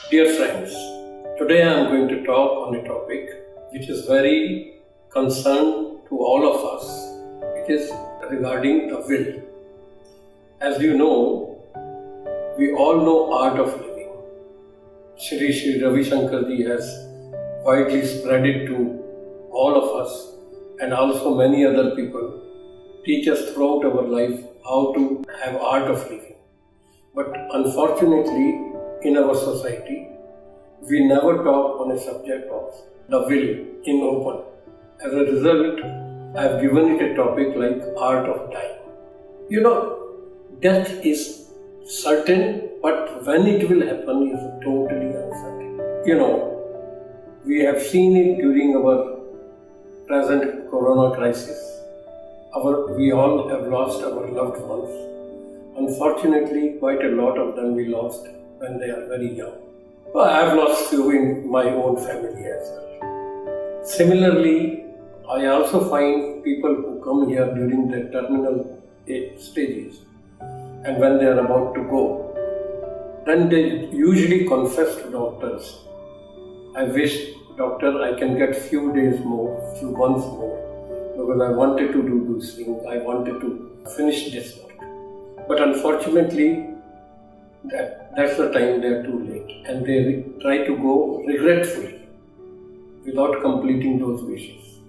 Dear friends, today I am going to talk on a topic which is very concerned to all of us. It is regarding the will. As you know, we all know art of living. Shri Ravi Shankar ji has widely spread it to all of us, and also many other people teach us throughout our life how to have art of living. But unfortunately, in our society, we never talk on a subject of the will in open. As a result, I have given it a topic like art of dying. You know, death is certain, but when it will happen is totally uncertain. You know, we have seen it during our present corona crisis. We all have lost our loved ones. Unfortunately, quite a lot of them we lost when they are very young. Well, I have lost few in my own family as well. Similarly, I also find people who come here during their terminal stages, and when they are about to go, then they usually confess to doctors, I wish doctor I can get few days more, few months more, because I wanted to do this thing, I wanted to finish this work. But unfortunately, that's the time they are too late, and they try to go regretfully without completing those wishes.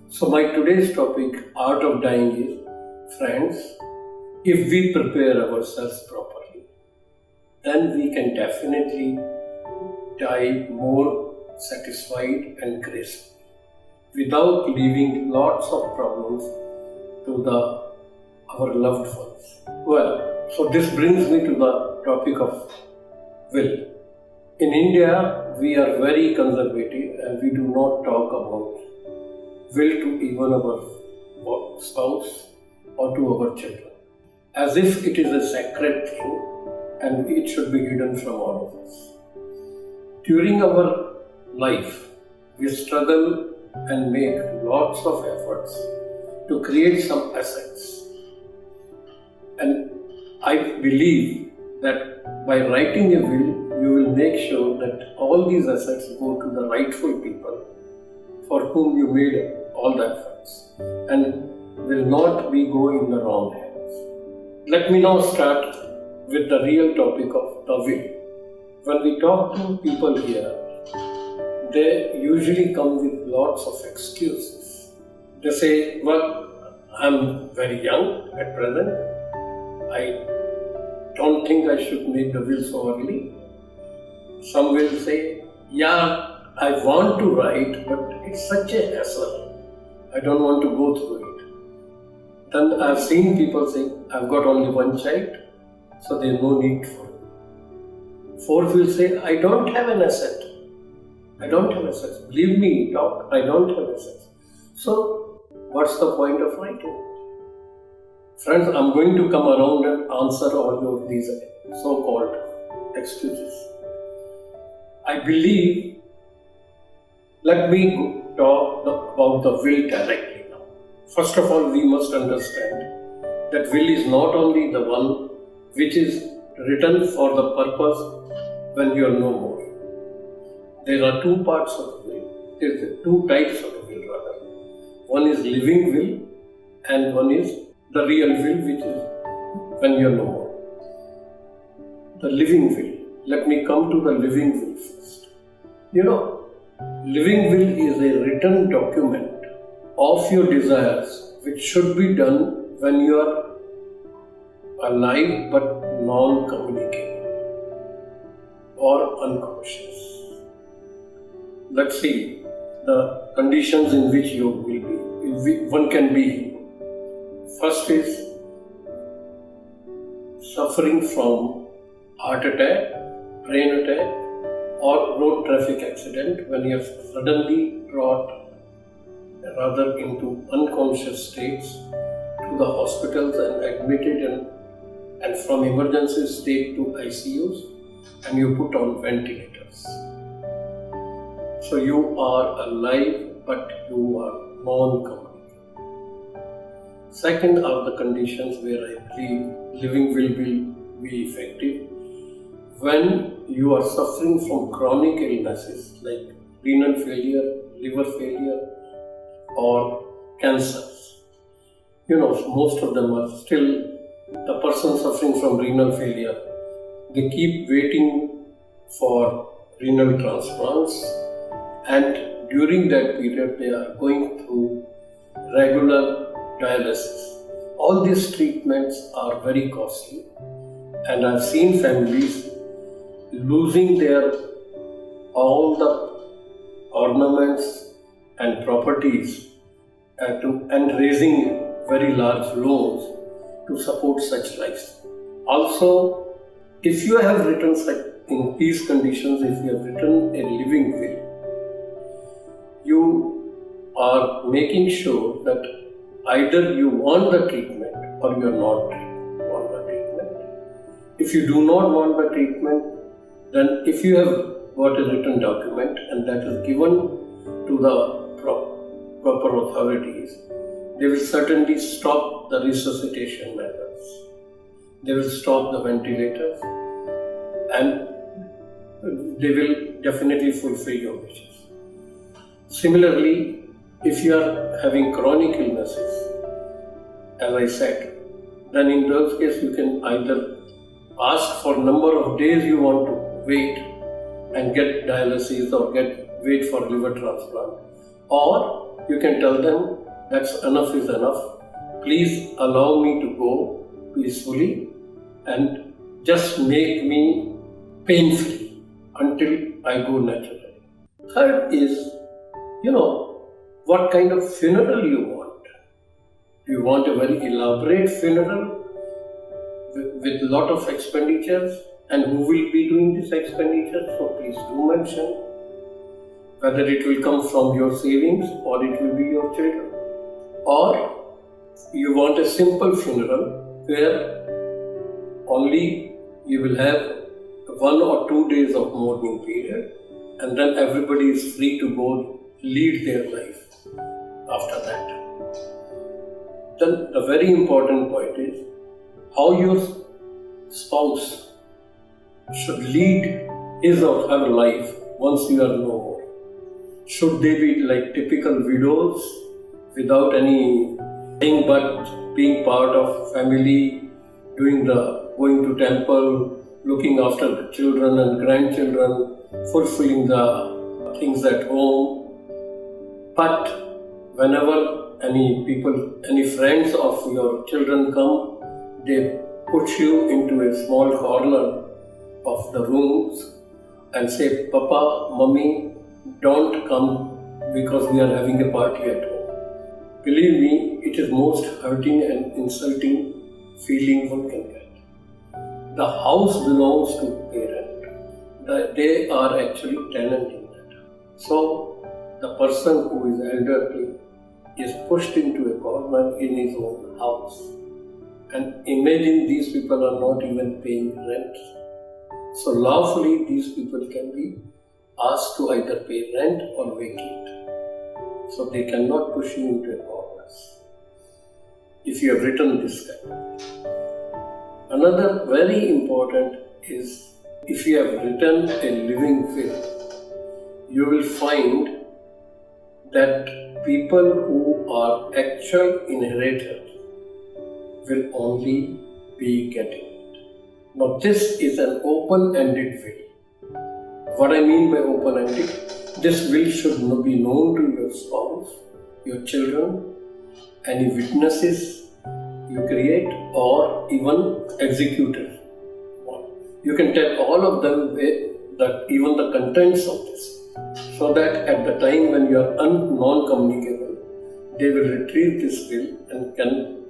So my today's topic, art of dying, is, friends, if we prepare ourselves properly, then we can definitely die more satisfied and graceful, without leaving lots of problems to our loved ones. Well, so this brings me to the topic of will. In India, we are very conservative and we do not talk about will to even our spouse or to our children, as if it is a sacred thing and it should be hidden from all of us. During our life, we struggle and make lots of efforts to create some assets. And I believe that by writing a will, you will make sure that all these assets go to the rightful people for whom you made all the efforts and will not be going in the wrong hands. Let me now start with the real topic of the will. When we talk to people here, they usually come with lots of excuses. They say, well, I'm very young at present. I don't think I should make the will so early. Some will say, yeah, I want to write, but it's such a hassle. I don't want to go through it. Then I've seen people say, I've got only one child, so there's no need for it. Fourth will say, I don't have an asset. I don't have assets. Believe me, doc, I don't have assets. So, what's the point of writing? Friends, I'm going to come around and answer all of these so-called excuses. I believe, let me talk about the will directly now. First of all, we must understand that will is not only the one which is written for the purpose when you are no more. There are two parts of the will. There are two types of the will rather. One is living will and one is the real will, which is when you are no more. The living will. Let me come to the living will first. You know, living will is a written document of your desires which should be done when you are alive but non-communicating or unconscious. Let's see the conditions in which you will be. One can be. First is suffering from heart attack, brain attack, or road traffic accident when you are suddenly brought rather into unconscious states to the hospitals and admitted and from emergency state to ICUs, and you put on ventilators. So you are alive but you are non-communicating. Second are the conditions where I believe living will be effective, when you are suffering from chronic illnesses like renal failure, liver failure, or cancers. Most of them are still the person suffering from renal failure. They keep waiting for renal transplants, and during that period they are going through regular dialysis. All these treatments are very costly, and I've seen families losing their all the ornaments and properties and raising very large loans to support such lives. Also, if you have written in these conditions, if you have written a living will, you are making sure that either you want the treatment or you are not want the treatment. If you do not want the treatment, then if you have got a written document and that is given to the proper authorities, they will certainly stop the resuscitation methods. They will stop the ventilators, and they will definitely fulfill your wishes. Similarly, if you are having chronic illnesses, as I said, then in those cases you can either ask for number of days you want to wait and get dialysis or wait for liver transplant, or you can tell them that's enough is enough. Please allow me to go peacefully and just make me pain-free until I go naturally. Third is, what kind of funeral you want. Do you want a very elaborate funeral with lot of expenditures? And who will be doing this expenditure? So please do mention whether it will come from your savings or it will be your children. Or you want a simple funeral where only you will have 1 or 2 days of mourning period, and then everybody is free to go lead their life after that. Then the very important point is how your spouse should lead his or her life once you are no more. Should they be like typical widows without any thing but being part of family, going to temple, looking after the children and grandchildren, fulfilling the things at home? But whenever any friends of your children come, they put you into a small corner of the rooms and say, Papa, Mummy, don't come because we are having a party at home. Believe me, it is most hurting and insulting feeling one can get. The house belongs to parent. They are actually tenant in that. So the person who is elderly is pushed into a corner in his own house. And imagine these people are not even paying rent. So lawfully these people can be asked to either pay rent or vacate. So they cannot push you into a corner if you have written this kind. Another very important is if you have written a living will, you will find that people who are actual inheritors will only be getting it. Now this is an open-ended will. What I mean by open-ended, this will should be known to your spouse, your children, any witnesses you create, or even executors. You can tell all of them that even the contents of this, so that at the time when you are non-communicable, they will retrieve this will and can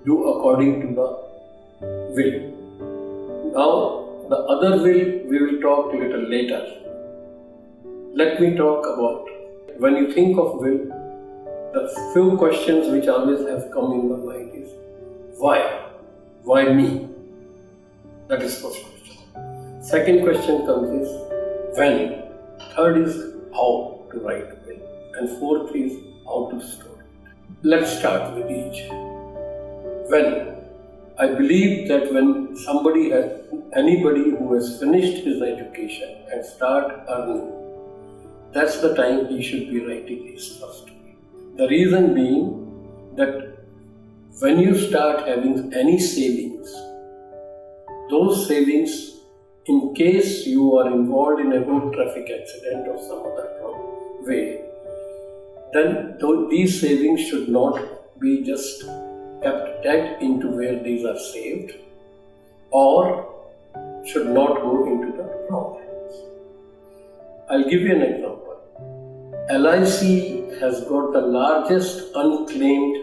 do according to the will. Now, the other will we will talk a little later. Let me talk about, when you think of will, the few questions which always have come in my mind is, why? Why me? That is first question. Second question comes is, when? Third is, how to write will. And fourth is, how to store it. Let's start with each. When? I believe that when anybody who has finished his education and start earning, that's the time he should be writing his first will. The reason being that when you start having any savings, those savings, in case you are involved in a road traffic accident or some other way, then these savings should not be just kept dead into where these are saved, or should not go into the wrong hands. I'll give you an example. LIC has got the largest unclaimed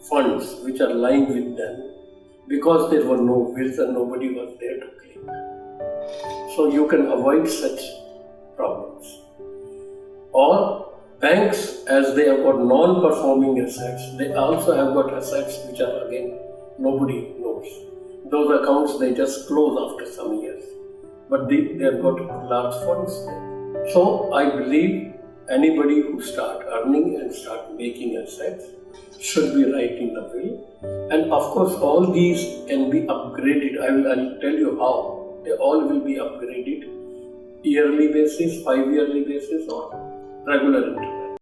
funds which are lying with them because there were no wills and nobody was there to claim. So you can avoid such problems. Or banks, as they have got non-performing assets, they also have got assets which are again nobody knows. Those accounts they just close after some years, but they have got large funds there. So I believe anybody who start earning and start making assets should be writing the will. And of course all these can be upgraded. I'll tell you how. They all will be upgraded yearly basis, 5-yearly basis, or regular interval.